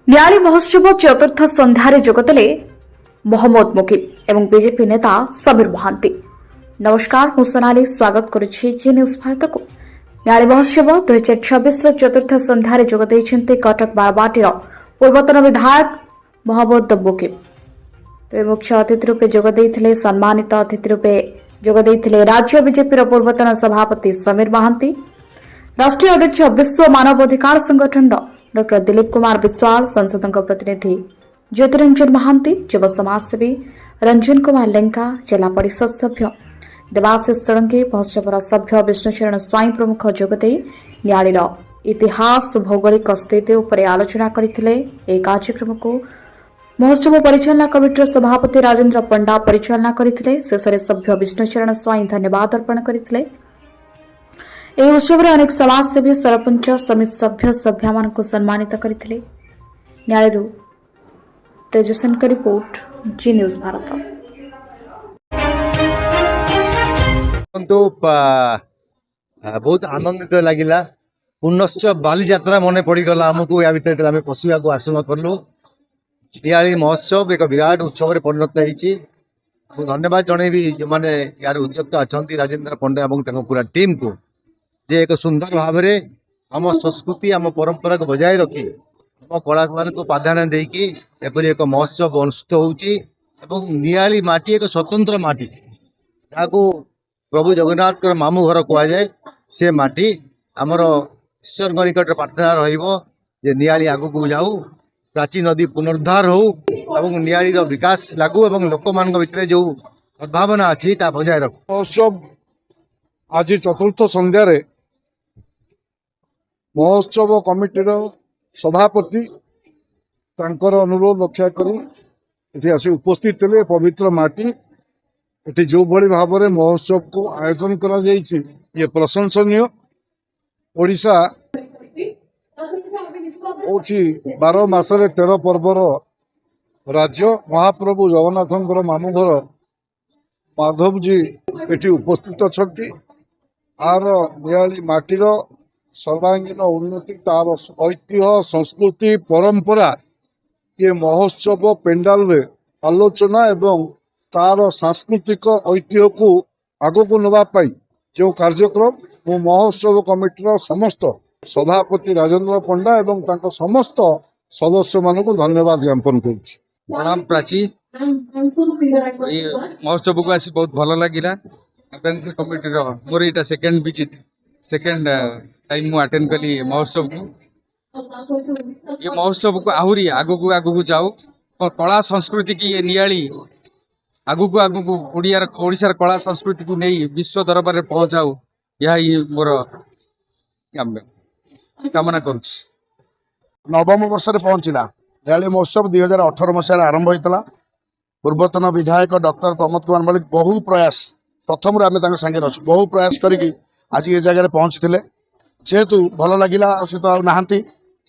न्यायालय महोत्सव चतुर्थ संध्यारे जोगदेले मोहम्मद मुकिब एवं बीजेपी नेता समीर महांती। नमस्कार, हूँ सोनाली स्वागत करुछि जी न्यूज भारत को। न्यायालय महोत्सव 2026 चतुर्थ संध्यारे जोगदेइछन्ति कटक बारबाटीर पूर्वतन विधायक मोहम्मद मुकिब। मुख्य अतिथि रूपे जोगदेइथिले सम्मानित अतिथि रूपे जोगदेइथिले राज्य बीजेपी पूर्वतन सभापति समीर महांती, राष्ट्रीय अध्यक्ष विश्व मानवाधिकार संगठन डॉ दिलीप कुमार विश्वाल, संसद प्रतिनिधि ज्योतिरंजन महांती, युव समाजसेवी रंजन कुमार लेंका, जिला परिषद सभ्य देवाशीष षडंगी, महोत्सवर सभ्य विष्णुचरण स्वाई प्रमुख जोगदे न्यायालय इतिहास भौगोलिक स्थिति उपर आलोचना करथिले। एक कार्यक्रम को महोत्सव परिचालना कमिटीर सभापति राजेन्द्र पंडा परिचालना करथिले। शेषरे सभ्य विष्णुचरण स्वाई धन्यवाद अर्पण करथिले। ଏହି ଉତ୍ସବରେ ଅନେକ ସମାଜସେବୀ, ସରପଞ୍ଚ, ସମିତି ସଭ୍ୟ ସଭ୍ୟା ମାନଙ୍କୁ ସମ୍ମାନିତ କରିଥିଲେ। ନ୍ୟାୟାଳୟରୁ ତେଜସ୍ୱୀଙ୍କ ରିପୋର୍ଟ, ଜି ନ୍ୟୁଜ ଭାରତ। बहुत आनंदित लगिला। पुनश्च बालीजात्रा मन पड़गला आमको या भितर आम पशिया आरम्भ कलु। न्यायालय महोत्सव एक विराट उत्सव परिणत होती। धन्यवाद जनइबी जो मैंने यार उद्योक्ता अच्छा राजेन्द्र पंडा और पूरा टीम को जे एक सुंदर भाव में आम संस्कृति आम परंपरा को बजाय रखी आम कलाकार को प्राधान्य देकी एपरी एक महोत्सव अनुष्ठित होउची। नियाली माटी एक स्वतंत्र माटी जहाँ प्रभु जगन्नाथ मामू घर कहुए से माटी आमर ईश्वर निकट प्रार्थना रे नियाली आगू जाऊ, प्राचीन नदी पुनरुद्धार हो, नियाली विकास लागू और लोक मान भितर जो सद्भावना अच्छी बजाय रख। महोत्सव आज चतुर्थ संध्यारे महोत्सव कमिटीर सभापति तांकर अनुरोध रक्षा करी एठी आसी उपस्थित थे। पवित्र माटी एठी जो भली भाव में महोत्सव को आयोजन करा जायछि ये प्रशंसनीय। ओडिशा होछि 12 मासरे 13 पर्वर राज्य। महाप्रभु जगन्नाथंकर मामू घर माधव जी एठी उपस्थित अछंती। आर नियाली माटीर सर्वांगीन उन्नति, तार ऐतिह्य, संस्कृति, परंपरा ये महोत्सव पेंडाल रे आलोचना एवं तार सांस्कृतिक ऐतिह्य को आगो को नवा पाई जो कार्यक्रम मो महोत्सव कमिटीर समस्त सभापति राजेन्द्र पंडा एवं तांको समस्त सदस्य मानक धन्यवाद ज्ञापन करुछि। प्रणाम प्राची। महोत्सव को आसी बहुत भल लगिला। कमिटी मोर यहाँ सेकेंड विजिट, सेकेंड टाइम मु अटेंड कली महोत्सव को। ये महोत्सव को आहरी आगू जाऊ और कला संस्कृति की ये नियाली आगू ओडिशार कला संस्कृति को नहीं विश्व दरबार में पहुंचाऊ, यह मोर कामना करुछि। नवम वर्ष पहुंचला न्यायालय महोत्सव 2018 मसीह आरंभ होता। पूर्वतन विधायक डॉक्टर प्रमोद कुमार मल्लिक बहु प्रयास प्रथम आम सागे अच्छे बहु प्रयास करके आज ये जगह पहुंची जेहेतु भल लगिला। सी तो नहांती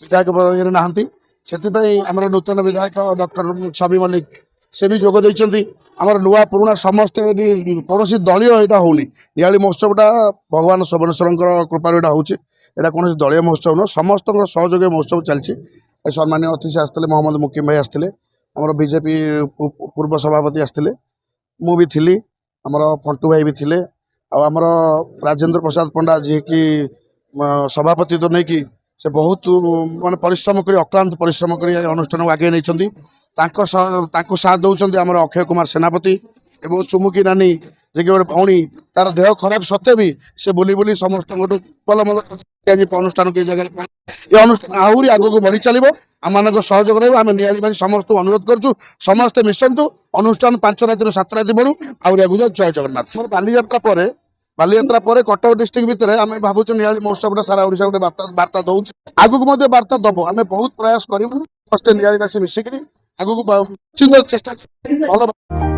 विधायक नहांती से आमर नूतन विधायक डॉक्टर छवि मल्लिक से भी जोग देइछन्ती। आमर नुआ पुराणा समस्त कौन दलीय यहाँ होनी। नियाली महोत्सवटा भगवान सबनेश्वर कृपार यहाँ होची। एटा कौन दलीय महोत्सव न, समस्त सहयोग महोत्सव चलती। सम्मान्य अतिथि आसते मोहम्मद मुकिम भाई आसते, आमर बीजेपी पूर्व सभापति आसते, मु भी थी, आमर फंटू भाई भी थे, आमर राजेन्द्र प्रसाद पंडा जी की सभापति तो नहीं कि से बहुत मान परिश्रम कर अक्लांत परिश्रम कर अनुष्ठान आगे नहीं साथ दौरान आमर अक्षय कुमार सेनापति एवं चुमुकी नानी जे गोटे भौणी तार देह खराब सत्वे भी से बुली बुली समस्त भल अनुष्ठान के जगह ये अनुष्ठान आहरी आगू बढ़ी चलो। आम मान सहयोग रहा। आम नियाली समस्त अनुरोध करूँ समस्ते मिशंतु। अनुष्ठान 5 राति 7 राति बढ़ू आहरी आगू जाऊ। जय जगन्नाथ। बालीजात्रा पर कटक डिस्ट्रिक्ट भितर आम भावुँ नियाली महोत्सव सारा ओडिशा गोटे वार्ता दौर आगू वार्ता दब। आम बहुत प्रयास करूँ समस्ते नियालीवासी मिसिक आगू चेष्टा।